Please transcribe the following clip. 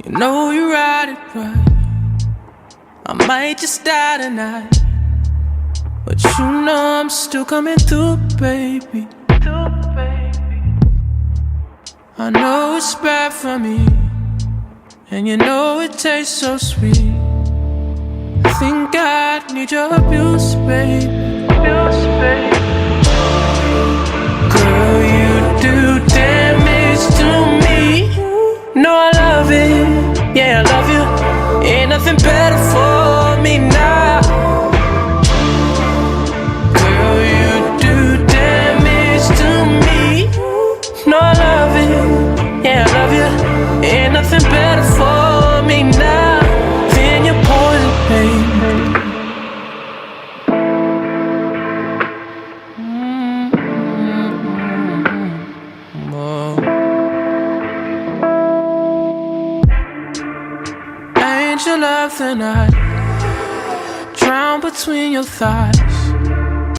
You know you ride it right. I might just die tonight, but you know I'm still coming through, baby. I know it's bad for me, and you know it tastes so sweet. I think I need your abuse, baby. Girl, you do damage to me. No, I love it, yeah, I love you. Ain't nothing better for me now. Girl, you do damage to me. No, I love it, yeah, I love you. Ain't nothing better for me now than your poison, baby. Your love, then I drown between your thighs.